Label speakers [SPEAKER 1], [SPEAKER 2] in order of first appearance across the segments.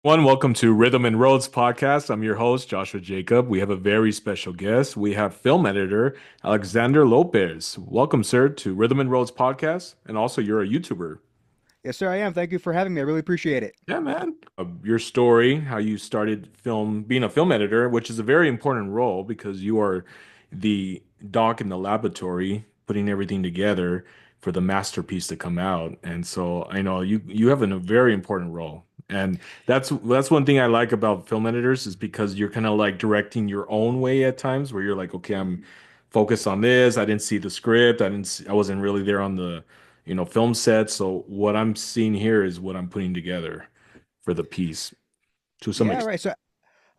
[SPEAKER 1] Welcome to Rhythm and Roads podcast. I'm your host, Joshua Jacob. We have a very special guest. We have film editor Alexander Lopez. Welcome, sir, to Rhythm and Roads podcast. And also, you're a YouTuber.
[SPEAKER 2] Yes, sir, I am. Thank you for having me. I really appreciate it.
[SPEAKER 1] Yeah, man. Your story, how you started being a film editor, which is a very important role because you are the doc in the laboratory, putting everything together for the masterpiece to come out. And so I know you have a very important role. And that's one thing I like about film editors is because you're kind of like directing your own way at times where you're like, okay, I'm focused on this. I didn't see the script. I wasn't really there on the, film set. So what I'm seeing here is what I'm putting together for the piece to some
[SPEAKER 2] Yeah,
[SPEAKER 1] extent.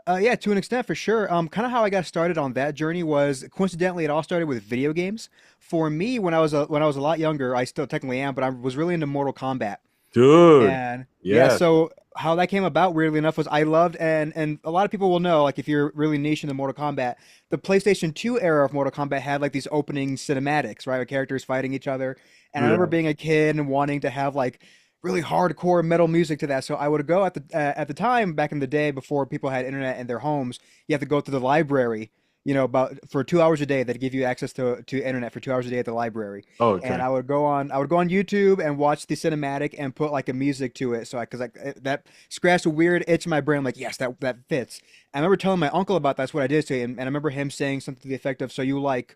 [SPEAKER 2] right. Yeah, to an extent, for sure. Kind of how I got started on that journey was coincidentally, it all started with video games. For me, when I was a lot younger, I still technically am, but I was really into Mortal Kombat.
[SPEAKER 1] Dude,
[SPEAKER 2] And yeah,
[SPEAKER 1] yes.
[SPEAKER 2] so how that came about, weirdly enough, was I loved and a lot of people will know, like if you're really niche into Mortal Kombat, the PlayStation 2 era of Mortal Kombat had like these opening cinematics, right, with characters fighting each other. And I remember
[SPEAKER 1] Yeah.
[SPEAKER 2] being a kid and wanting to have like really hardcore metal music to that. So I would go at the time back in the day before people had internet in their homes, you have to go to the library. About for 2 hours a day, they'd give you access to internet for 2 hours a day at the library,
[SPEAKER 1] Oh,
[SPEAKER 2] and
[SPEAKER 1] okay.
[SPEAKER 2] I would go on YouTube and watch the cinematic and put like a music to it. So because that scratched a weird itch in my brain. I'm like, yes, that fits. I remember telling my uncle about that's what I did to him, and I remember him saying something to the effect of, "So you like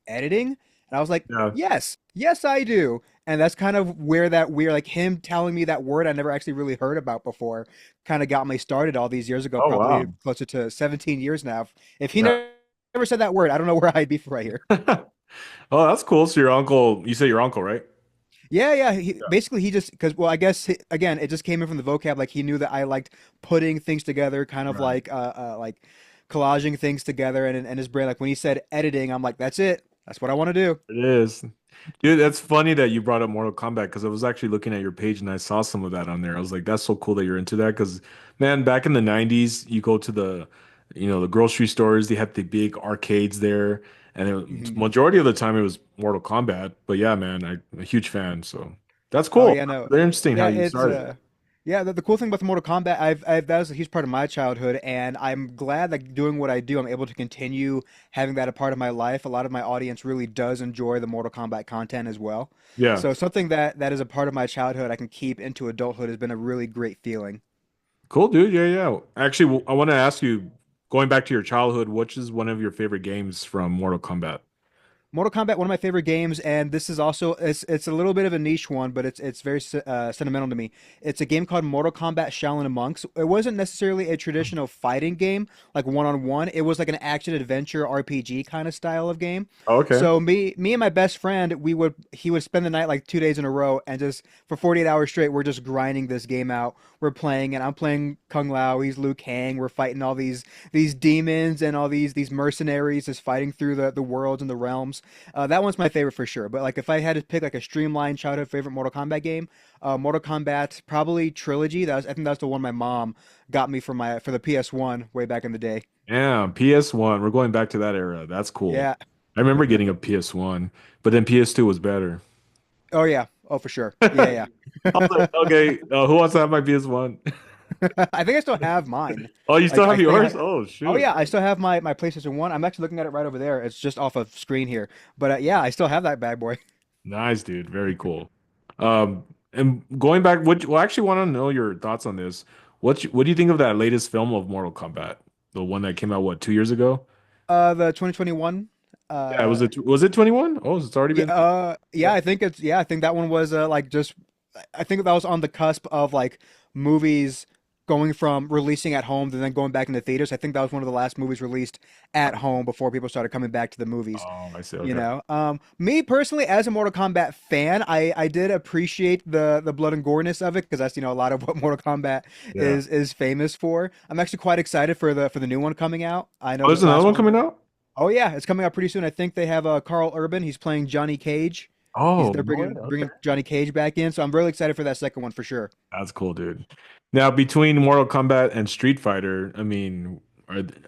[SPEAKER 2] editing?" And I was like,
[SPEAKER 1] Yeah.
[SPEAKER 2] yes, I do. And that's kind of where that weird, like him telling me that word I never actually really heard about before, kind of got me started all these years ago,
[SPEAKER 1] Oh,
[SPEAKER 2] probably
[SPEAKER 1] wow.
[SPEAKER 2] closer to 17 years now. If he
[SPEAKER 1] Yeah.
[SPEAKER 2] never said that word, I don't know where I'd be right here.
[SPEAKER 1] Oh, that's cool. So your uncle, you say your uncle, right?
[SPEAKER 2] Yeah, yeah.
[SPEAKER 1] Yeah.
[SPEAKER 2] Basically, he just because well, I guess again, it just came in from the vocab. Like he knew that I liked putting things together, kind of
[SPEAKER 1] Right.
[SPEAKER 2] like collaging things together, and his brain. Like when he said editing, I'm like, that's it. That's what I want to do.
[SPEAKER 1] It is. Dude, that's funny that you brought up Mortal Kombat because I was actually looking at your page and I saw some of that on there. I was like, that's so cool that you're into that because, man, back in the 90s, you go to the grocery stores, they had the big arcades there, and
[SPEAKER 2] Hmm.
[SPEAKER 1] majority of the time it was Mortal Kombat. But yeah, man, I'm a huge fan. So that's
[SPEAKER 2] Oh
[SPEAKER 1] cool.
[SPEAKER 2] yeah, no,
[SPEAKER 1] Very interesting how
[SPEAKER 2] yeah.
[SPEAKER 1] you
[SPEAKER 2] It's
[SPEAKER 1] started.
[SPEAKER 2] yeah. The cool thing about the Mortal Kombat, that was a huge part of my childhood, and I'm glad that doing what I do, I'm able to continue having that a part of my life. A lot of my audience really does enjoy the Mortal Kombat content as well.
[SPEAKER 1] Yeah.
[SPEAKER 2] So something that is a part of my childhood I can keep into adulthood has been a really great feeling.
[SPEAKER 1] Cool, dude. Yeah, yeah. Actually, I want to ask you, going back to your childhood, which is one of your favorite games from Mortal Kombat?
[SPEAKER 2] Mortal Kombat, one of my favorite games, and this is also it's a little bit of a niche one, but it's very sentimental to me. It's a game called Mortal Kombat Shaolin Monks. It wasn't necessarily a traditional fighting game, like one on one. It was like an action adventure RPG kind of style of game.
[SPEAKER 1] Okay.
[SPEAKER 2] So me and my best friend, he would spend the night like 2 days in a row, and just for 48 hours straight, we're just grinding this game out. We're playing, and I'm playing Kung Lao. He's Liu Kang. We're fighting all these demons and all these mercenaries, just fighting through the worlds and the realms. That one's my favorite for sure. But like if I had to pick like a streamlined childhood favorite Mortal Kombat game, Mortal Kombat probably Trilogy. I think that's the one my mom got me for the PS1 way back in the day.
[SPEAKER 1] Yeah, PS1. We're going back to that era. That's cool.
[SPEAKER 2] Yeah.
[SPEAKER 1] I remember getting a PS1, but then PS2 was better.
[SPEAKER 2] Oh yeah. Oh for sure. Yeah, yeah.
[SPEAKER 1] I was like, okay, who wants to have my PS1?
[SPEAKER 2] I think I still have mine.
[SPEAKER 1] Oh, you still
[SPEAKER 2] Like
[SPEAKER 1] have
[SPEAKER 2] I think
[SPEAKER 1] yours?
[SPEAKER 2] I.
[SPEAKER 1] Oh,
[SPEAKER 2] Oh
[SPEAKER 1] shoot.
[SPEAKER 2] yeah, I still have my PlayStation 1. I'm actually looking at it right over there. It's just off of screen here. But yeah, I still have that bad boy.
[SPEAKER 1] Nice, dude. Very cool. And going back, I actually want to know your thoughts on this. What do you think of that latest film of Mortal Kombat? The one that came out, what, 2 years ago?
[SPEAKER 2] The 2021.
[SPEAKER 1] Yeah,
[SPEAKER 2] Uh,
[SPEAKER 1] was it 21? Oh, it's already
[SPEAKER 2] Yeah,
[SPEAKER 1] been.
[SPEAKER 2] yeah, I think that one was like just I think that was on the cusp of like movies going from releasing at home and then going back into theaters. I think that was one of the last movies released at home before people started coming back to the movies.
[SPEAKER 1] Oh, I see. Okay.
[SPEAKER 2] Me personally, as a Mortal Kombat fan, I did appreciate the blood and goreness of it because that's a lot of what Mortal Kombat
[SPEAKER 1] Yeah.
[SPEAKER 2] is famous for. I'm actually quite excited for the new one coming out. I know
[SPEAKER 1] Oh, there's
[SPEAKER 2] this
[SPEAKER 1] another
[SPEAKER 2] last
[SPEAKER 1] one
[SPEAKER 2] one.
[SPEAKER 1] coming out?
[SPEAKER 2] Oh yeah, it's coming out pretty soon. I think they have Carl Urban. He's playing Johnny Cage.
[SPEAKER 1] Oh,
[SPEAKER 2] They're
[SPEAKER 1] no way.
[SPEAKER 2] bringing
[SPEAKER 1] Okay.
[SPEAKER 2] Johnny Cage back in, so I'm really excited for that second one for sure.
[SPEAKER 1] That's cool, dude. Now, between Mortal Kombat and Street Fighter, I mean,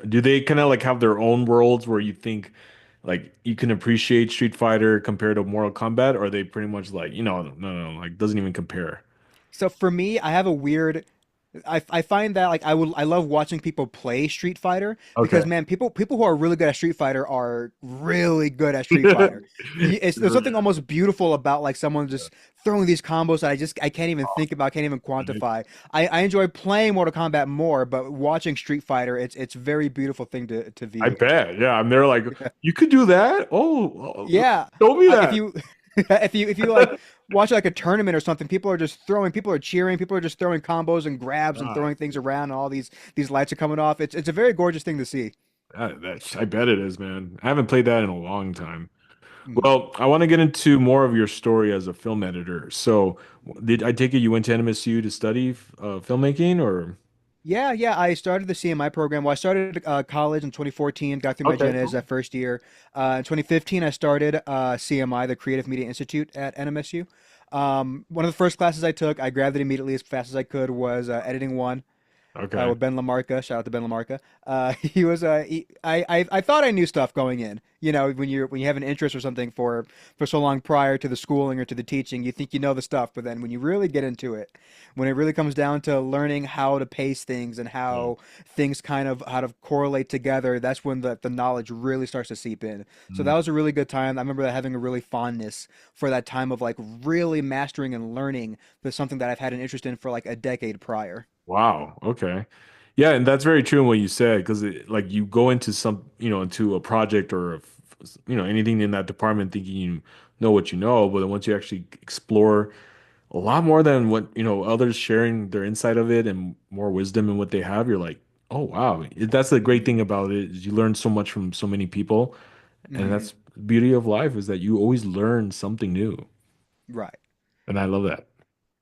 [SPEAKER 1] do they kind of like have their own worlds where you think like you can appreciate Street Fighter compared to Mortal Kombat, or are they pretty much like, no, no, no, like doesn't even compare?
[SPEAKER 2] So for me, I have a weird. I find that like I love watching people play Street Fighter
[SPEAKER 1] Okay.
[SPEAKER 2] because man, people who are really good at Street Fighter are really good at Street Fighter. There's something almost beautiful about like someone just throwing these combos that I can't even think about, can't even
[SPEAKER 1] Right.
[SPEAKER 2] quantify. I enjoy playing Mortal Kombat more, but watching Street Fighter, it's a very beautiful thing to
[SPEAKER 1] I
[SPEAKER 2] view.
[SPEAKER 1] bet. Yeah, I'm there like, you could do that? Oh,
[SPEAKER 2] Yeah,
[SPEAKER 1] show me
[SPEAKER 2] if
[SPEAKER 1] that.
[SPEAKER 2] you if you like watch like a tournament or something, people are just throwing, people are cheering, people are just throwing combos and grabs and
[SPEAKER 1] Ah,
[SPEAKER 2] throwing things around, and all these lights are coming off. It's a very gorgeous thing to see.
[SPEAKER 1] I bet it is, man. I haven't played that in a long time.
[SPEAKER 2] Mhm.
[SPEAKER 1] Well, I want to get into more of your story as a film editor. So, did I take it you went to NMSU to study filmmaking or?
[SPEAKER 2] Yeah, yeah. I started the CMI program. Well, I started college in 2014, got through my
[SPEAKER 1] Okay,
[SPEAKER 2] gen ed
[SPEAKER 1] cool.
[SPEAKER 2] that first year. In 2015, I started CMI, the Creative Media Institute at NMSU. One of the first classes I took, I grabbed it immediately as fast as I could, was editing one.
[SPEAKER 1] Okay.
[SPEAKER 2] With Ben Lamarca. Shout out to Ben Lamarca. He was I thought I knew stuff going in. You know, when you have an interest or something for so long prior to the schooling or to the teaching, you think you know the stuff, but then when you really get into it, when it really comes down to learning how to pace things and
[SPEAKER 1] Yeah.
[SPEAKER 2] how things kind of how to correlate together, that's when the knowledge really starts to seep in. So
[SPEAKER 1] Mm.
[SPEAKER 2] that was a really good time. I remember having a really fondness for that time of like really mastering and learning the something that I've had an interest in for like a decade prior.
[SPEAKER 1] Wow. Okay. Yeah, and that's very true in what you said because like you go into into a project or anything in that department thinking you know what you know, but then once you actually explore a lot more than what, others sharing their insight of it and more wisdom in what they have, you're like, oh wow. That's the great thing about it is you learn so much from so many people, and
[SPEAKER 2] Hmm.
[SPEAKER 1] that's the beauty of life is that you always learn something new,
[SPEAKER 2] Right.
[SPEAKER 1] and I love that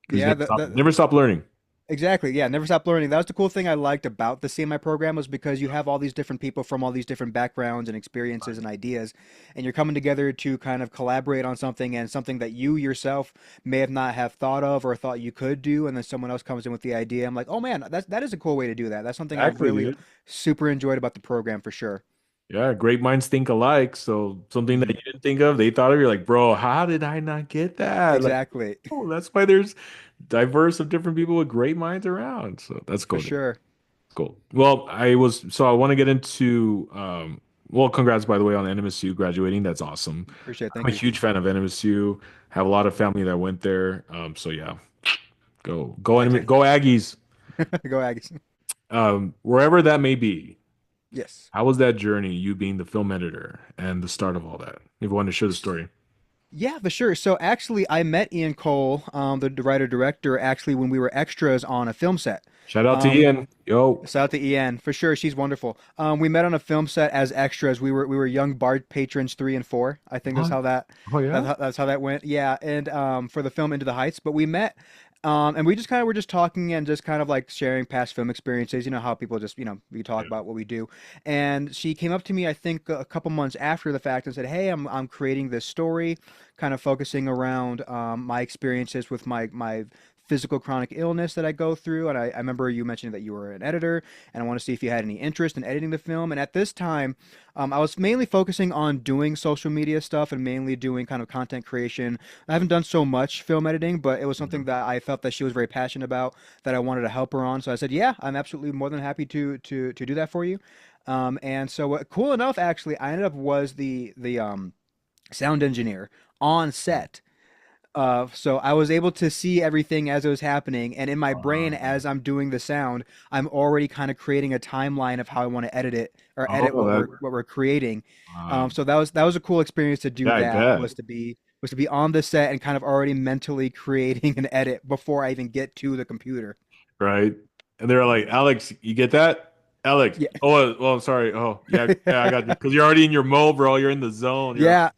[SPEAKER 1] because you
[SPEAKER 2] Yeah,
[SPEAKER 1] never stop learning.
[SPEAKER 2] exactly. Yeah, never stop learning. That was the cool thing I liked about the CMI program was because you have all these different people from all these different backgrounds and experiences and ideas, and you're coming together to kind of collaborate on something and something that you yourself may have not have thought of or thought you could do, and then someone else comes in with the idea. I'm like, oh man, that is a cool way to do that. That's something I've
[SPEAKER 1] Exactly,
[SPEAKER 2] really
[SPEAKER 1] dude.
[SPEAKER 2] super enjoyed about the program for sure.
[SPEAKER 1] Yeah, great minds think alike. So something that
[SPEAKER 2] Hmm.
[SPEAKER 1] you didn't think of, they thought of. You're like, bro, how did I not get that? Like,
[SPEAKER 2] Exactly,
[SPEAKER 1] oh, that's why there's diverse of different people with great minds around. So that's
[SPEAKER 2] for
[SPEAKER 1] cool, dude.
[SPEAKER 2] sure,
[SPEAKER 1] Cool. Well, I want to get into well, congrats by the way on NMSU graduating. That's awesome.
[SPEAKER 2] for sure.
[SPEAKER 1] I'm
[SPEAKER 2] Thank
[SPEAKER 1] a
[SPEAKER 2] you.
[SPEAKER 1] huge fan of NMSU. Have a lot of family that went there. So yeah, go Aggies.
[SPEAKER 2] Go Aggies.
[SPEAKER 1] Wherever that may be.
[SPEAKER 2] Yes.
[SPEAKER 1] How was that journey, you being the film editor and the start of all that? If you want to share the story.
[SPEAKER 2] Yeah, for sure. So actually, I met Ian Cole, the writer director, actually when we were extras on a film set.
[SPEAKER 1] Shout out to
[SPEAKER 2] Um,
[SPEAKER 1] Ian. Yo.
[SPEAKER 2] Shout out to Ian for sure. She's wonderful. We met on a film set as extras. We were young bar patrons 3 and 4. I think that's
[SPEAKER 1] What?
[SPEAKER 2] how
[SPEAKER 1] Oh yeah?
[SPEAKER 2] that's how that went. Yeah, and for the film Into the Heights. But we met, and we just kind of were just talking and just kind of like sharing past film experiences. You know how people just we talk
[SPEAKER 1] Yeah.
[SPEAKER 2] about what we do. And she came up to me I think a couple months after the fact and said, "Hey, I'm creating this story, kind of focusing around my experiences with my physical chronic illness that I go through. And I remember you mentioning that you were an editor, and I want to see if you had any interest in editing the film. And at this time, I was mainly focusing on doing social media stuff and mainly doing kind of content creation. I haven't done so much film editing, but it was
[SPEAKER 1] Yeah.
[SPEAKER 2] something that I felt that she was very passionate about, that I wanted to help her on. So I said, yeah, I'm absolutely more than happy to do that for you. And so cool enough, actually, I ended up was the sound engineer on set, so I was able to see everything as it was happening, and in my brain,
[SPEAKER 1] Um,
[SPEAKER 2] as I'm doing the sound, I'm already kind of creating a timeline of how I want to edit it or edit
[SPEAKER 1] oh, that.
[SPEAKER 2] what we're creating.
[SPEAKER 1] Um,
[SPEAKER 2] So that was a cool experience to do.
[SPEAKER 1] yeah, I
[SPEAKER 2] That
[SPEAKER 1] bet.
[SPEAKER 2] was to be on the set and kind of already mentally creating an edit before I even get to the computer.
[SPEAKER 1] Right. And they're like, Alex, you get that? Alex.
[SPEAKER 2] Yeah,
[SPEAKER 1] Oh, well, I'm sorry. Oh, yeah, yeah, I got you. Because you're already in your mode, bro. You're in the zone. You're
[SPEAKER 2] yeah.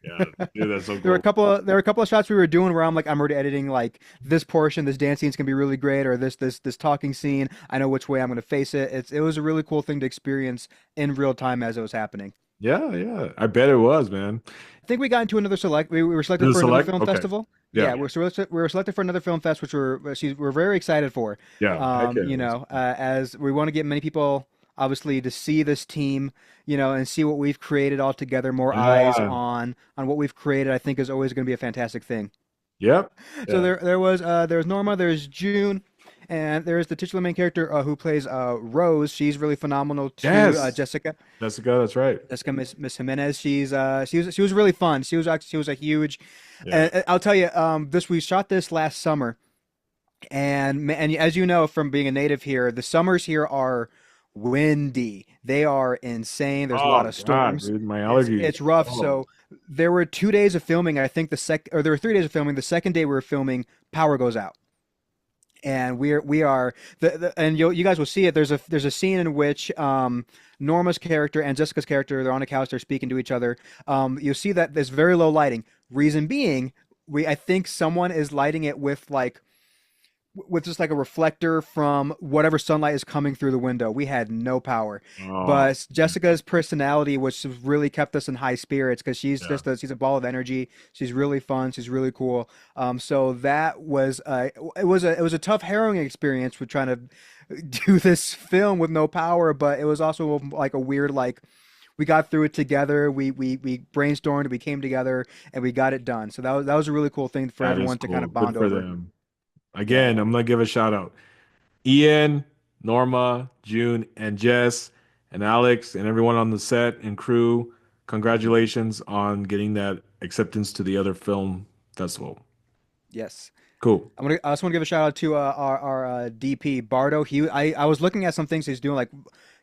[SPEAKER 1] yeah, dude, that's so cool.
[SPEAKER 2] There were a couple of shots we were doing where I'm already editing like this portion, this dance scene's gonna be really great, or this talking scene. I know which way I'm gonna face it. It was a really cool thing to experience in real time as it was happening.
[SPEAKER 1] Yeah, yeah. I bet it was, man.
[SPEAKER 2] I think we got into another select. We were selected
[SPEAKER 1] Is it
[SPEAKER 2] for another
[SPEAKER 1] select?
[SPEAKER 2] film
[SPEAKER 1] Okay.
[SPEAKER 2] festival.
[SPEAKER 1] Yeah.
[SPEAKER 2] Yeah, we were selected for another film fest, which we're very excited for.
[SPEAKER 1] Yeah. Heck yeah.
[SPEAKER 2] As we want to get many people obviously to see this team, and see what we've created all together. More eyes
[SPEAKER 1] Yeah.
[SPEAKER 2] on what we've created. I think is always going to be a fantastic thing.
[SPEAKER 1] Yep.
[SPEAKER 2] So
[SPEAKER 1] Yeah.
[SPEAKER 2] there's Norma, there's June, And there's the titular main character who plays Rose. She's really phenomenal too.
[SPEAKER 1] Yes,
[SPEAKER 2] Jessica.
[SPEAKER 1] Jessica, that's right.
[SPEAKER 2] Jessica Miss Jimenez. She was really fun. She was a huge.
[SPEAKER 1] Yeah.
[SPEAKER 2] I'll tell you, this we shot this last summer, and as you know from being a native here, the summers here are windy. They are insane. There's a lot
[SPEAKER 1] Oh
[SPEAKER 2] of
[SPEAKER 1] God,
[SPEAKER 2] storms.
[SPEAKER 1] dude, my allergies.
[SPEAKER 2] It's rough.
[SPEAKER 1] Oh,
[SPEAKER 2] So there were 2 days of filming. I think there were 3 days of filming. The second day we were filming, power goes out. And we are and you guys will see it. There's a scene in which Norma's character and Jessica's character, they're on a couch, they're speaking to each other. You'll see that there's very low lighting. Reason being, we I think someone is lighting it with just like a reflector from whatever sunlight is coming through the window. We had no power,
[SPEAKER 1] oh,
[SPEAKER 2] but Jessica's personality, which really kept us in high spirits, because
[SPEAKER 1] yeah,
[SPEAKER 2] she's a ball of energy. She's really fun. She's really cool. So that was it was a tough harrowing experience with trying to do this film with no power, but it was also like a weird like. We got through it together. We brainstormed. We came together and we got it done. So that was a really cool thing for
[SPEAKER 1] that is
[SPEAKER 2] everyone to kind
[SPEAKER 1] cool.
[SPEAKER 2] of
[SPEAKER 1] Good
[SPEAKER 2] bond
[SPEAKER 1] for
[SPEAKER 2] over.
[SPEAKER 1] them.
[SPEAKER 2] Yeah.
[SPEAKER 1] Again, I'm gonna give a shout out. Ian, Norma, June, and Jess, and Alex, and everyone on the set and crew.
[SPEAKER 2] Mhm.
[SPEAKER 1] Congratulations on getting that acceptance to the other film festival.
[SPEAKER 2] Yes.
[SPEAKER 1] Cool.
[SPEAKER 2] I also want to give a shout out to our DP Bardo. I was looking at some things he's doing, like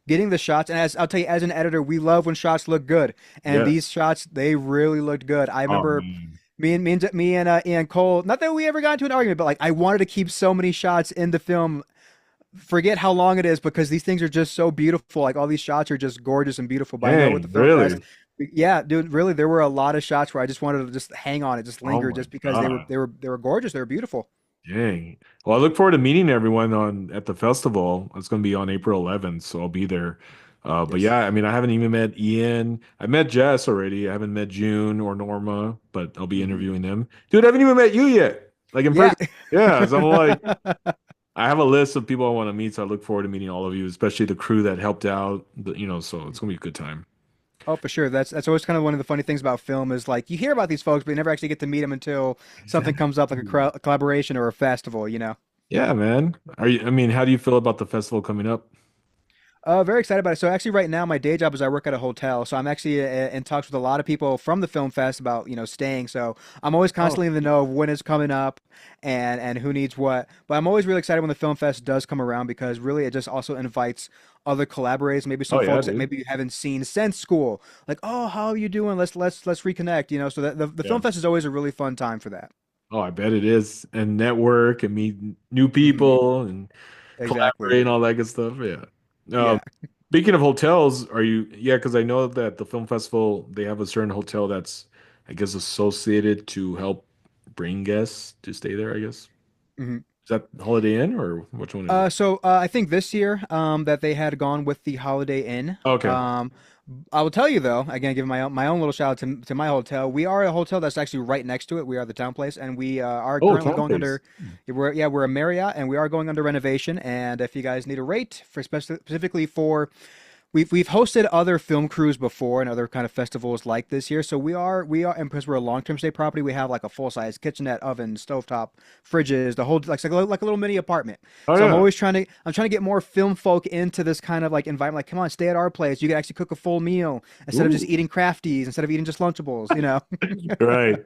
[SPEAKER 2] getting the shots. And as I'll tell you, as an editor, we love when shots look good, and
[SPEAKER 1] Yeah.
[SPEAKER 2] these shots they really looked good. I
[SPEAKER 1] Oh
[SPEAKER 2] remember
[SPEAKER 1] man.
[SPEAKER 2] me and Ian Cole. Not that we ever got into an argument, but like I wanted to keep so many shots in the film. Forget how long it is because these things are just so beautiful. Like all these shots are just gorgeous and beautiful. But I know with the
[SPEAKER 1] Dang,
[SPEAKER 2] film fest,
[SPEAKER 1] really?
[SPEAKER 2] yeah, dude, really, there were a lot of shots where I just wanted to just hang on it, just
[SPEAKER 1] Oh
[SPEAKER 2] linger,
[SPEAKER 1] my
[SPEAKER 2] just because they were
[SPEAKER 1] God.
[SPEAKER 2] they were they were gorgeous. They were beautiful.
[SPEAKER 1] Dang. Well, I look forward to meeting everyone on at the festival. It's going to be on April 11th, so I'll be there. But
[SPEAKER 2] Yes.
[SPEAKER 1] yeah, I mean, I haven't even met Ian. I met Jess already. I haven't met June or Norma, but I'll be
[SPEAKER 2] Hmm.
[SPEAKER 1] interviewing them. Dude, I haven't even met you yet. Like in
[SPEAKER 2] Yeah.
[SPEAKER 1] person. Yeah, so I'm like, I have a list of people I want to meet, so I look forward to meeting all of you, especially the crew that helped out. So it's gonna be a good time.
[SPEAKER 2] Oh, for sure. That's always kind of one of the funny things about film is like you hear about these folks, but you never actually get to meet them until something comes up like
[SPEAKER 1] Exactly.
[SPEAKER 2] a collaboration or a festival, you know.
[SPEAKER 1] Yeah, man. I mean, how do you feel about the festival coming up?
[SPEAKER 2] Very excited about it. So actually, right now, my day job is I work at a hotel. So I'm actually in talks with a lot of people from the film fest about staying. So I'm always
[SPEAKER 1] Oh,
[SPEAKER 2] constantly in the know of when it's coming up and who needs what. But I'm always really excited when the film fest does come around because really it just also invites other collaborators, maybe some
[SPEAKER 1] oh yeah,
[SPEAKER 2] folks that
[SPEAKER 1] dude.
[SPEAKER 2] maybe you haven't seen since school. Like, oh, how are you doing? Let's reconnect. So that the film
[SPEAKER 1] Yeah.
[SPEAKER 2] fest is always a really fun time for that.
[SPEAKER 1] Oh, I bet it is. And network and meet new
[SPEAKER 2] Hmm.
[SPEAKER 1] people and
[SPEAKER 2] Exactly.
[SPEAKER 1] collaborate and all that good stuff. Yeah.
[SPEAKER 2] Yeah.
[SPEAKER 1] Speaking of hotels, yeah, because I know that the film festival, they have a certain hotel that's, I guess, associated to help bring guests to stay there, I guess.
[SPEAKER 2] Mhm.
[SPEAKER 1] Is that Holiday Inn or which one is it?
[SPEAKER 2] I think this year that they had gone with the Holiday Inn.
[SPEAKER 1] Okay.
[SPEAKER 2] I will tell you though, again, give my own little shout out to my hotel. We are a hotel that's actually right next to it. We are the town place, and we are
[SPEAKER 1] Oh,
[SPEAKER 2] currently
[SPEAKER 1] Town
[SPEAKER 2] going
[SPEAKER 1] Place.
[SPEAKER 2] under. We're a Marriott, and we are going under renovation. And if you guys need a rate for specifically for we've hosted other film crews before and other kind of festivals like this here. So we are and because we're a long-term stay property, we have like a full-size kitchenette, oven, stovetop, fridges, the whole like a little mini apartment.
[SPEAKER 1] Oh
[SPEAKER 2] So
[SPEAKER 1] yeah.
[SPEAKER 2] I'm trying to get more film folk into this kind of like environment. Like, come on, stay at our place. You can actually cook a full meal instead of just
[SPEAKER 1] Ooh.
[SPEAKER 2] eating crafties, instead of eating just Lunchables, you know?
[SPEAKER 1] Right.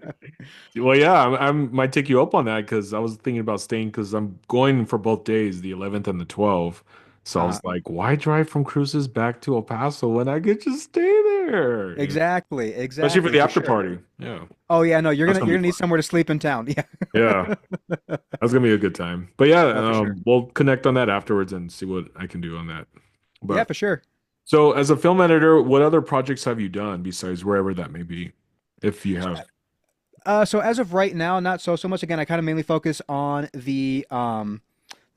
[SPEAKER 1] Well, yeah, might take you up on that because I was thinking about staying because I'm going for both days, the 11th and the 12th. So I
[SPEAKER 2] Uh,
[SPEAKER 1] was like, why drive from Cruces back to El Paso when I could just stay there?
[SPEAKER 2] exactly,
[SPEAKER 1] Especially for
[SPEAKER 2] exactly,
[SPEAKER 1] the
[SPEAKER 2] for
[SPEAKER 1] after
[SPEAKER 2] sure.
[SPEAKER 1] party. Yeah,
[SPEAKER 2] Oh yeah, no,
[SPEAKER 1] that's gonna
[SPEAKER 2] you're
[SPEAKER 1] be
[SPEAKER 2] gonna need
[SPEAKER 1] fun.
[SPEAKER 2] somewhere to sleep in town. Yeah.
[SPEAKER 1] Yeah, that's gonna be a good time. But yeah,
[SPEAKER 2] Oh, for sure.
[SPEAKER 1] we'll connect on that afterwards and see what I can do on that.
[SPEAKER 2] Yeah,
[SPEAKER 1] But
[SPEAKER 2] for sure.
[SPEAKER 1] so as a film editor, what other projects have you done besides wherever that may be, if you
[SPEAKER 2] So
[SPEAKER 1] have?
[SPEAKER 2] So as of right now, not so much. Again, I kind of mainly focus on the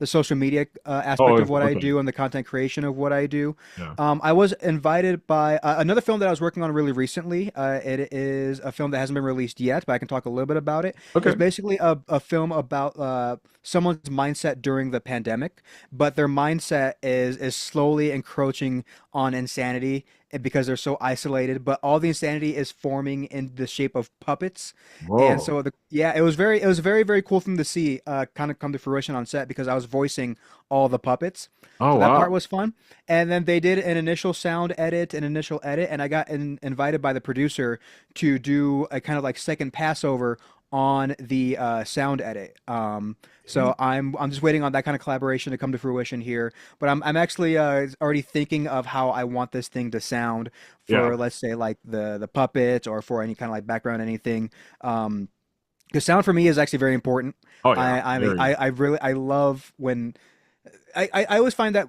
[SPEAKER 2] social media
[SPEAKER 1] Oh,
[SPEAKER 2] aspect of what I
[SPEAKER 1] okay.
[SPEAKER 2] do and the content creation of what I do.
[SPEAKER 1] Yeah.
[SPEAKER 2] I was invited by another film that I was working on really recently. It is a film that hasn't been released yet, but I can talk a little bit about it. It's
[SPEAKER 1] Okay.
[SPEAKER 2] basically a film about someone's mindset during the pandemic, but their mindset is slowly encroaching on insanity because they're so isolated, but all the insanity is forming in the shape of puppets. And
[SPEAKER 1] Whoa.
[SPEAKER 2] so yeah, it was very, very cool thing to see kind of come to fruition on set because I was voicing all the puppets.
[SPEAKER 1] Oh
[SPEAKER 2] So that part
[SPEAKER 1] wow.
[SPEAKER 2] was fun. And then they did an initial sound edit, an initial edit, and I got invited by the producer to do a kind of like second passover on the sound edit. So I'm just waiting on that kind of collaboration to come to fruition here. But I'm actually already thinking of how I want this thing to sound
[SPEAKER 1] Yeah.
[SPEAKER 2] for, let's say, like the puppets or for any kind of like background anything. Because sound for me is actually very important.
[SPEAKER 1] Oh yeah. Very.
[SPEAKER 2] I really I love when I always find that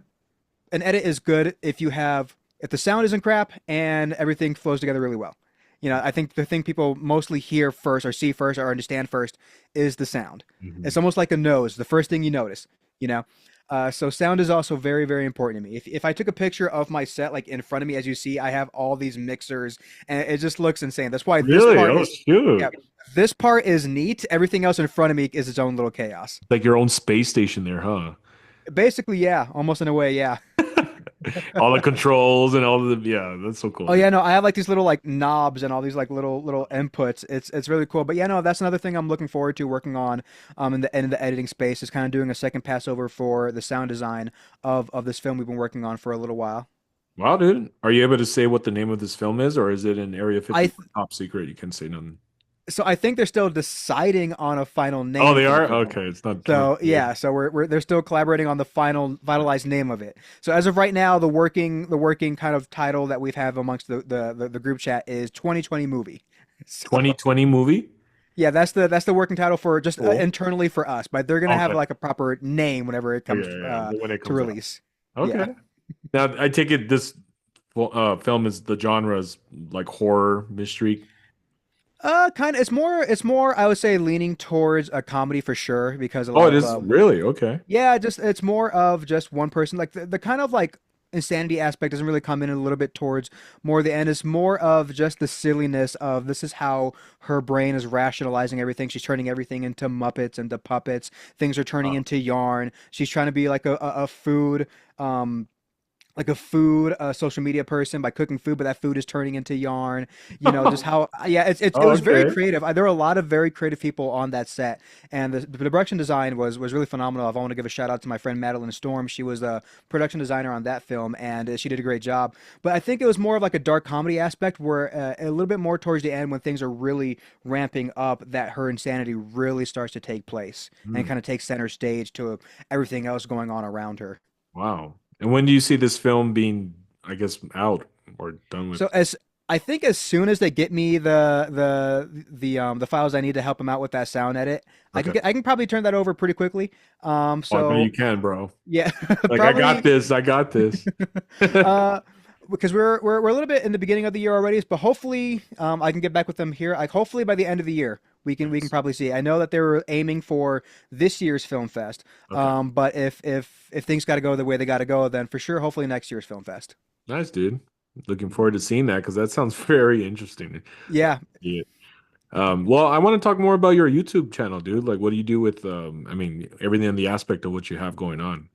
[SPEAKER 2] an edit is good if the sound isn't crap and everything flows together really well. You know, I think the thing people mostly hear first or see first or understand first is the sound.
[SPEAKER 1] Mhm.
[SPEAKER 2] It's almost like a nose, the first thing you notice, you know? So sound is also very, very important to me. If I took a picture of my set, like in front of me, as you see, I have all these mixers and it just looks insane. That's why
[SPEAKER 1] Really? Oh
[SPEAKER 2] yeah,
[SPEAKER 1] shoot.
[SPEAKER 2] this part is neat. Everything else in front of me is its own little chaos.
[SPEAKER 1] Like your own space station there, huh?
[SPEAKER 2] Basically, yeah, almost in a way, yeah.
[SPEAKER 1] All the controls and all the yeah, that's so cool,
[SPEAKER 2] Oh
[SPEAKER 1] dude.
[SPEAKER 2] yeah, no, I have like these little like knobs and all these like little inputs. It's really cool. But yeah, no, that's another thing I'm looking forward to working on in the editing space is kind of doing a second passover for the sound design of this film we've been working on for a little while.
[SPEAKER 1] Wow, dude. Are you able to say what the name of this film is, or is it in Area
[SPEAKER 2] I
[SPEAKER 1] 51 top secret? You can say nothing.
[SPEAKER 2] so I think they're still deciding on a final
[SPEAKER 1] Oh,
[SPEAKER 2] name
[SPEAKER 1] they
[SPEAKER 2] for the
[SPEAKER 1] are?
[SPEAKER 2] film.
[SPEAKER 1] Okay, it's not
[SPEAKER 2] So yeah, so we're they're still collaborating on the final finalized name of it. So as of right now, the working kind of title that we've have amongst the group chat is 2020 movie. So
[SPEAKER 1] 2020 movie?
[SPEAKER 2] yeah, that's the working title for just
[SPEAKER 1] Cool.
[SPEAKER 2] internally for us, but they're gonna have
[SPEAKER 1] Okay.
[SPEAKER 2] like a proper name whenever it
[SPEAKER 1] Okay,
[SPEAKER 2] comes
[SPEAKER 1] yeah, when it
[SPEAKER 2] to
[SPEAKER 1] comes out.
[SPEAKER 2] release.
[SPEAKER 1] Okay.
[SPEAKER 2] Yeah.
[SPEAKER 1] Now, I take it this film is the genre is like horror, mystery.
[SPEAKER 2] Kind of. It's more. I would say leaning towards a comedy for sure because a
[SPEAKER 1] Oh,
[SPEAKER 2] lot
[SPEAKER 1] it
[SPEAKER 2] of
[SPEAKER 1] is really? Okay.
[SPEAKER 2] yeah, just it's more of just one person. Like the kind of like insanity aspect doesn't really come in a little bit towards more the end. It's more of just the silliness of this is how her brain is rationalizing everything. She's turning everything into Muppets, into puppets. Things are turning
[SPEAKER 1] Wow.
[SPEAKER 2] into yarn. She's trying to be like a food. Like a food social media person by cooking food, but that food is turning into yarn. You know, just how yeah, it
[SPEAKER 1] Oh,
[SPEAKER 2] was very
[SPEAKER 1] okay.
[SPEAKER 2] creative. There were a lot of very creative people on that set, and the production design was really phenomenal. I want to give a shout out to my friend Madeline Storm. She was the production designer on that film, and she did a great job. But I think it was more of like a dark comedy aspect, where a little bit more towards the end when things are really ramping up, that her insanity really starts to take place and
[SPEAKER 1] Hmm.
[SPEAKER 2] kind of takes center stage to everything else going on around her.
[SPEAKER 1] Wow. And when do you see this film being, I guess, out or done with?
[SPEAKER 2] So as I think as soon as they get me the files I need to help them out with that sound edit,
[SPEAKER 1] Okay.
[SPEAKER 2] I can probably turn that over pretty quickly.
[SPEAKER 1] Oh, I bet you
[SPEAKER 2] So
[SPEAKER 1] can, bro.
[SPEAKER 2] yeah,
[SPEAKER 1] Like, I got
[SPEAKER 2] probably
[SPEAKER 1] this. I got this.
[SPEAKER 2] uh because we're a little bit in the beginning of the year already, but hopefully I can get back with them here. Like hopefully by the end of the year we can
[SPEAKER 1] Nice.
[SPEAKER 2] probably see. I know that they were aiming for this year's film fest.
[SPEAKER 1] Okay.
[SPEAKER 2] But if things got to go the way they got to go, then for sure hopefully next year's film fest.
[SPEAKER 1] Nice, dude. Looking forward to seeing that because that sounds very interesting.
[SPEAKER 2] Yeah,
[SPEAKER 1] Yeah. Well, I want to talk more about your YouTube channel, dude. Like, what do you do with, I mean, everything in the aspect of what you have going on?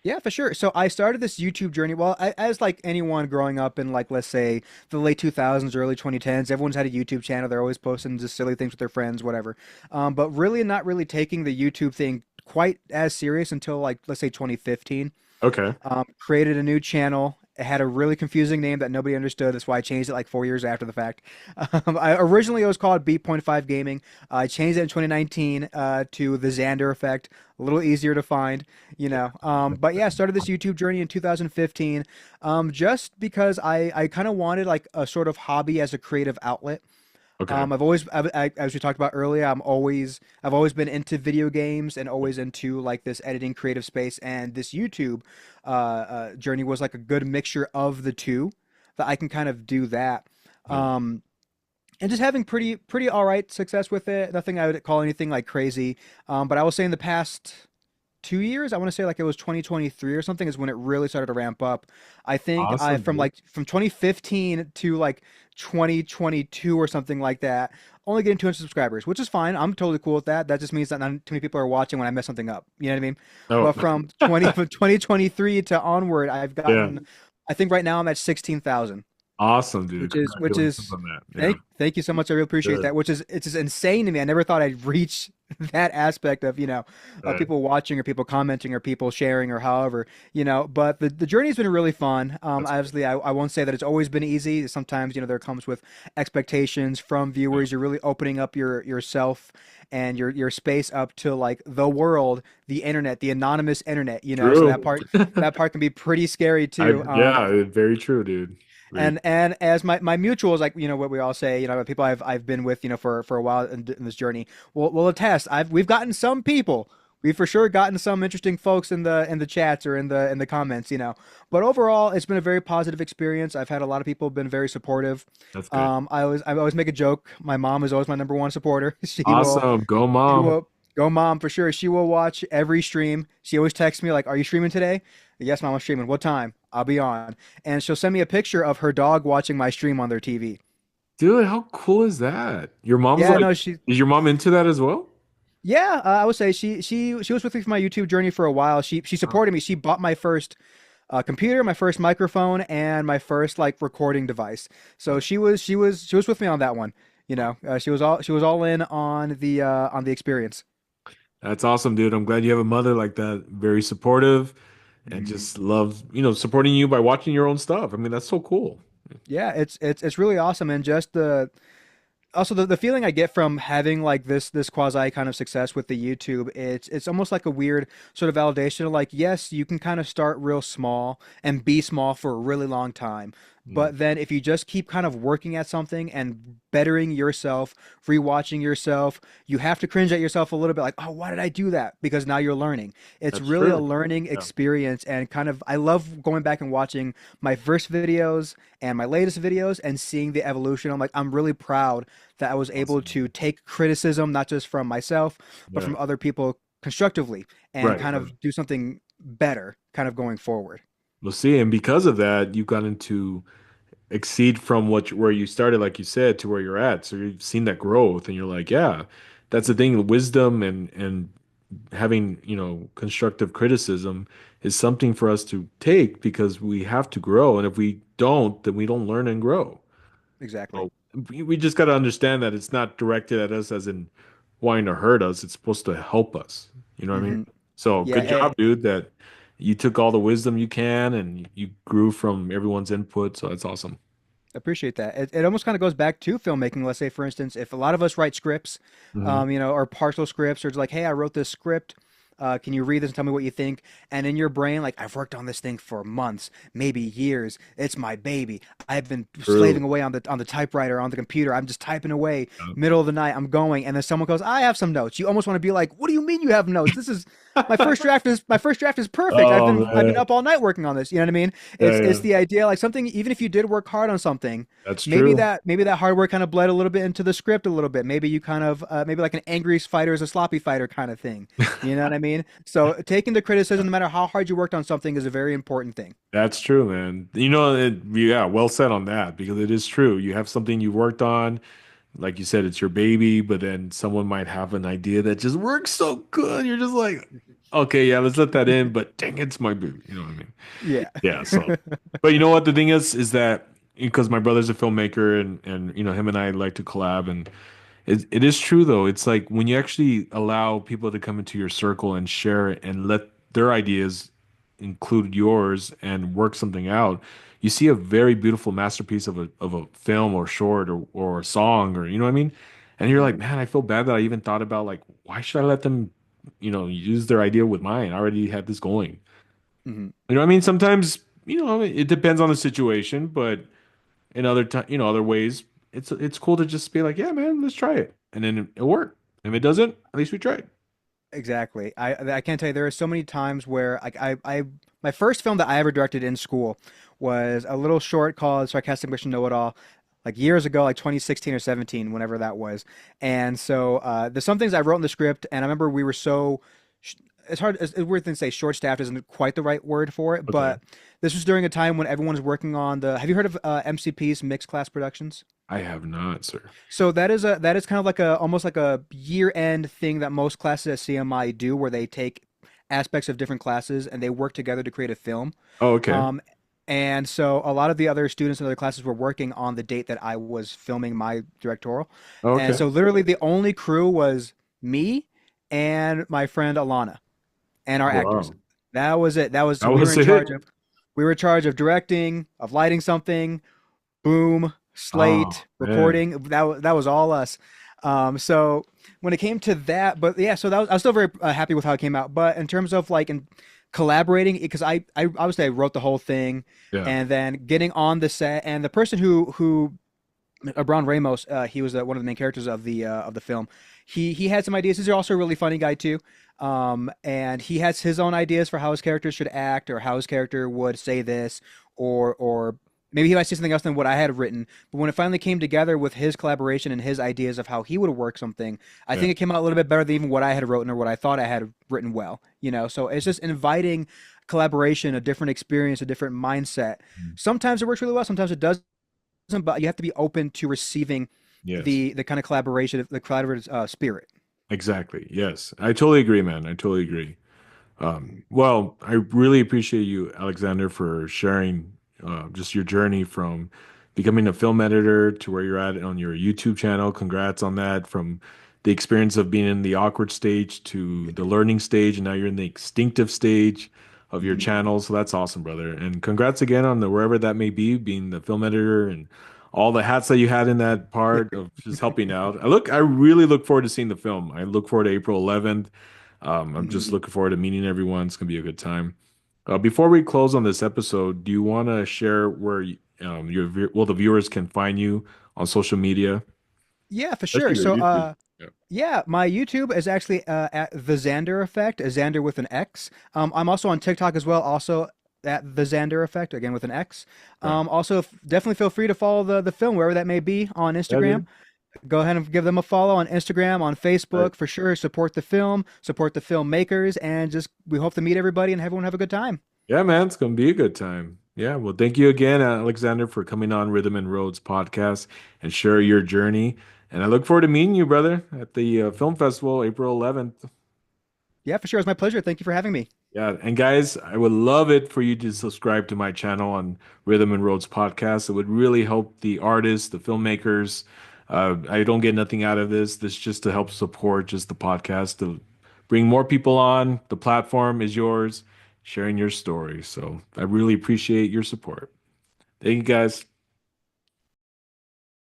[SPEAKER 2] yeah, for sure. So I started this YouTube journey. Well, as like anyone growing up in like let's say the late 2000s, early 2010s, everyone's had a YouTube channel. They're always posting just silly things with their friends, whatever. But really not really taking the YouTube thing quite as serious until like let's say 2015.
[SPEAKER 1] Okay.
[SPEAKER 2] Created a new channel. It had a really confusing name that nobody understood. That's why I changed it like 4 years after the fact. Originally, it was called B.5 Gaming. I changed it in 2019 to the Xander Effect. A little easier to find, you know. But yeah, I started this YouTube journey in 2015 just because I kind of wanted like a sort of hobby as a creative outlet.
[SPEAKER 1] Okay.
[SPEAKER 2] As we talked about earlier, I've always been into video games and always into like this editing creative space. And this YouTube journey was like a good mixture of the two that I can kind of do that.
[SPEAKER 1] Nice.
[SPEAKER 2] Um, and just having pretty all right success with it. Nothing I would call anything like crazy. But I will say in the past 2 years, I want to say like it was 2023 or something is when it really started to ramp up. I think I
[SPEAKER 1] Awesome, dude.
[SPEAKER 2] from 2015 to like 2022 or something like that, only getting 200 subscribers, which is fine. I'm totally cool with that. That just means that not too many people are watching when I mess something up. You know what I mean?
[SPEAKER 1] Oh,
[SPEAKER 2] But from 2023 to onward,
[SPEAKER 1] yeah.
[SPEAKER 2] I think right now I'm at 16,000.
[SPEAKER 1] Awesome, dude.
[SPEAKER 2] Which is
[SPEAKER 1] Congratulations on that. Yeah.
[SPEAKER 2] thank you so much. I really appreciate
[SPEAKER 1] Good.
[SPEAKER 2] that. Which is it's just insane to me. I never thought I'd reach that aspect of
[SPEAKER 1] Right.
[SPEAKER 2] people watching or people commenting or people sharing or however But the journey's been really fun.
[SPEAKER 1] That's great.
[SPEAKER 2] Obviously, I won't say that it's always been easy. Sometimes there comes with expectations from
[SPEAKER 1] Yeah.
[SPEAKER 2] viewers. You're really opening up yourself and your space up to like the world, the internet, the anonymous internet. So
[SPEAKER 1] True.
[SPEAKER 2] that part can be pretty scary
[SPEAKER 1] I
[SPEAKER 2] too.
[SPEAKER 1] yeah, very true, dude. Very
[SPEAKER 2] And as my mutuals, like what we all say, people I've been with, for a while in this journey, will attest. We've gotten some people, we've for sure gotten some interesting folks in the chats or in the comments, But overall, it's been a very positive experience. I've had a lot of people been very supportive.
[SPEAKER 1] that's good.
[SPEAKER 2] I always make a joke. My mom is always my number one supporter.
[SPEAKER 1] Awesome. Go
[SPEAKER 2] She
[SPEAKER 1] mom.
[SPEAKER 2] will go, mom, for sure. She will watch every stream. She always texts me like, "Are you streaming today?" Yes, mom, I'm streaming. What time? I'll be on. And she'll send me a picture of her dog watching my stream on their TV.
[SPEAKER 1] Dude, how cool is that? Your mom's
[SPEAKER 2] Yeah,
[SPEAKER 1] like,
[SPEAKER 2] no, she.
[SPEAKER 1] is your mom into that as well?
[SPEAKER 2] Yeah, I would say she was with me for my YouTube journey for a while. She
[SPEAKER 1] Oh,
[SPEAKER 2] supported me. She bought my first computer, my first microphone, and my first like recording device. So she was with me on that one. She was all in on the experience.
[SPEAKER 1] that's awesome, dude. I'm glad you have a mother like that, very supportive and
[SPEAKER 2] Mhm.
[SPEAKER 1] just loves, supporting you by watching your own stuff. I mean, that's so cool.
[SPEAKER 2] Yeah, it's really awesome, and just the feeling I get from having like this quasi kind of success with the YouTube, it's almost like a weird sort of validation of like, yes, you can kind of start real small and be small for a really long time.
[SPEAKER 1] Mm,
[SPEAKER 2] But then if you just keep kind of working at something and bettering yourself, rewatching yourself, you have to cringe at yourself a little bit like, oh, why did I do that? Because now you're learning. It's
[SPEAKER 1] that's
[SPEAKER 2] really a
[SPEAKER 1] true.
[SPEAKER 2] learning
[SPEAKER 1] Yeah,
[SPEAKER 2] experience and kind of I love going back and watching my first videos and my latest videos and seeing the evolution. I'm really proud that I was able
[SPEAKER 1] awesome.
[SPEAKER 2] to take criticism, not just from myself, but
[SPEAKER 1] Yeah.
[SPEAKER 2] from other people constructively and
[SPEAKER 1] Right,
[SPEAKER 2] kind
[SPEAKER 1] right.
[SPEAKER 2] of do something better kind of going forward.
[SPEAKER 1] We'll see. And because of that, you got into exceed from where you started, like you said, to where you're at. So you've seen that growth, and you're like, yeah, that's the thing. Wisdom and having, constructive criticism is something for us to take because we have to grow, and if we don't, then we don't learn and grow.
[SPEAKER 2] Exactly.
[SPEAKER 1] So we just got to understand that it's not directed at us as in wanting to hurt us. It's supposed to help us. You know what I mean?
[SPEAKER 2] Hmm.
[SPEAKER 1] So
[SPEAKER 2] Yeah,
[SPEAKER 1] good job, dude, that you took all the wisdom you can and you grew from everyone's input. So that's awesome.
[SPEAKER 2] appreciate that. It almost kind of goes back to filmmaking. Let's say, for instance, if a lot of us write scripts,
[SPEAKER 1] Hmm.
[SPEAKER 2] or partial scripts, or it's like, hey, I wrote this script. Can you read this and tell me what you think? And in your brain, like, I've worked on this thing for months, maybe years. It's my baby. I've been
[SPEAKER 1] True.
[SPEAKER 2] slaving away on the typewriter, on the computer. I'm just typing away,
[SPEAKER 1] Yeah.
[SPEAKER 2] middle of the night. I'm going, and then someone goes, I have some notes. You almost want to be like, what do you mean you have notes? This is my first draft is perfect. I've
[SPEAKER 1] Oh
[SPEAKER 2] been I've been
[SPEAKER 1] man.
[SPEAKER 2] up all night working on this. You know what I mean?
[SPEAKER 1] Yeah,
[SPEAKER 2] It's
[SPEAKER 1] yeah.
[SPEAKER 2] the idea like something even if you did work hard on something,
[SPEAKER 1] That's
[SPEAKER 2] maybe
[SPEAKER 1] true.
[SPEAKER 2] that hard work kind of bled a little bit into the script a little bit. Maybe you kind of maybe like an angry fighter is a sloppy fighter kind of thing. You know what I mean? So taking the criticism, no matter how hard you worked on something, is a very important thing.
[SPEAKER 1] That's true, man. Yeah, well said on that because it is true. You have something you worked on, like you said, it's your baby, but then someone might have an idea that just works so good. You're just like, okay, yeah, let's let that in, but dang, it's my baby. You know what I mean?
[SPEAKER 2] Yeah.
[SPEAKER 1] Yeah, so but you know what the thing is that because my brother's a filmmaker and him and I like to collab and it is true though. It's like when you actually allow people to come into your circle and share it and let their ideas include yours and work something out, you see a very beautiful masterpiece of a film or short or a song or you know what I mean? And you're like,
[SPEAKER 2] Mhm.
[SPEAKER 1] man, I feel bad that I even thought about like, why should I let them, use their idea with mine? I already had this going.
[SPEAKER 2] Mhm.
[SPEAKER 1] You know what I mean? Sometimes, it depends on the situation, but in other time, other ways, it's cool to just be like, yeah, man, let's try it, and then it'll work. If it doesn't, at least we tried.
[SPEAKER 2] Exactly. I can't tell you there are so many times where I my first film that I ever directed in school was a little short called Sarcastic Mission Know It All, like years ago, like 2016 or 17, whenever that was. And so there's some things I wrote in the script, and I remember we were so it's hard it's weird thing to say short staffed isn't quite the right word for it,
[SPEAKER 1] Okay.
[SPEAKER 2] but this was during a time when everyone was working on the have you heard of MCP's mixed class productions?
[SPEAKER 1] I have not, sir.
[SPEAKER 2] So that is kind of like a almost like a year end thing that most classes at CMI do, where they take aspects of different classes and they work together to create a film.
[SPEAKER 1] Oh, okay.
[SPEAKER 2] Um, And so a lot of the other students in other classes were working on the date that I was filming my directorial. And
[SPEAKER 1] Okay.
[SPEAKER 2] so literally the only crew was me and my friend Alana and our actors.
[SPEAKER 1] Wow.
[SPEAKER 2] That was it. That was
[SPEAKER 1] That
[SPEAKER 2] so we were
[SPEAKER 1] was
[SPEAKER 2] in charge
[SPEAKER 1] it.
[SPEAKER 2] of directing, of lighting something, boom,
[SPEAKER 1] Oh
[SPEAKER 2] slate,
[SPEAKER 1] man.
[SPEAKER 2] recording. That was all us. So when it came to that, but yeah, so that was, I was still very happy with how it came out. But in terms of like in collaborating, because I obviously I wrote the whole thing,
[SPEAKER 1] Yeah.
[SPEAKER 2] and then getting on the set, and the person who Brown Ramos, he was one of the main characters of the film. He had some ideas. He's also a really funny guy too. And he has his own ideas for how his character should act, or how his character would say this, or maybe he might say something else than what I had written. But when it finally came together with his collaboration and his ideas of how he would work something, I
[SPEAKER 1] Yeah.
[SPEAKER 2] think it came out a little bit better than even what I had written or what I thought I had written well. So it's just inviting collaboration, a different experience, a different mindset.
[SPEAKER 1] Mm.
[SPEAKER 2] Sometimes it works really well, sometimes it doesn't, but you have to be open to receiving
[SPEAKER 1] Yes.
[SPEAKER 2] the kind of collaboration, the collaborative spirit.
[SPEAKER 1] Exactly. Yes. I totally agree, man. I totally agree. Well, I really appreciate you, Alexander, for sharing just your journey from becoming a film editor to where you're at on your YouTube channel. Congrats on that. From the experience of being in the awkward stage to the learning stage, and now you're in the instinctive stage of your channel. So that's awesome, brother. And congrats again on the wherever that may be, being the film editor and all the hats that you had in that part of just helping out. I really look forward to seeing the film. I look forward to April 11th. I'm just looking forward to meeting everyone. It's gonna be a good time. Before we close on this episode, do you want to share where the viewers can find you on social media,
[SPEAKER 2] Yeah, for sure.
[SPEAKER 1] especially your
[SPEAKER 2] So,
[SPEAKER 1] YouTube? Yeah.
[SPEAKER 2] yeah, my YouTube is actually at the Xander Effect, a Xander with an X. I'm also on TikTok as well, also at the Xander Effect, again with an X.
[SPEAKER 1] Right.
[SPEAKER 2] Also, definitely feel free to follow the film wherever that may be on
[SPEAKER 1] Yeah,
[SPEAKER 2] Instagram.
[SPEAKER 1] dude.
[SPEAKER 2] Go ahead and give them a follow on Instagram, on
[SPEAKER 1] Right.
[SPEAKER 2] Facebook for sure. Support the film, support the filmmakers, and just we hope to meet everybody and everyone have a good time.
[SPEAKER 1] Yeah, man, it's gonna be a good time. Yeah. Well, thank you again, Alexander, for coming on Rhythm and Roads podcast and share your journey. And I look forward to meeting you, brother, at the film festival, April 11th.
[SPEAKER 2] Yeah, for sure. It's my pleasure. Thank you for having me.
[SPEAKER 1] Yeah, and guys, I would love it for you to subscribe to my channel on Rhythm and Roads podcast. It would really help the artists, the filmmakers. I don't get nothing out of this. This just to help support just the podcast to bring more people on. The platform is yours, sharing your story. So I really appreciate your support. Thank you, guys.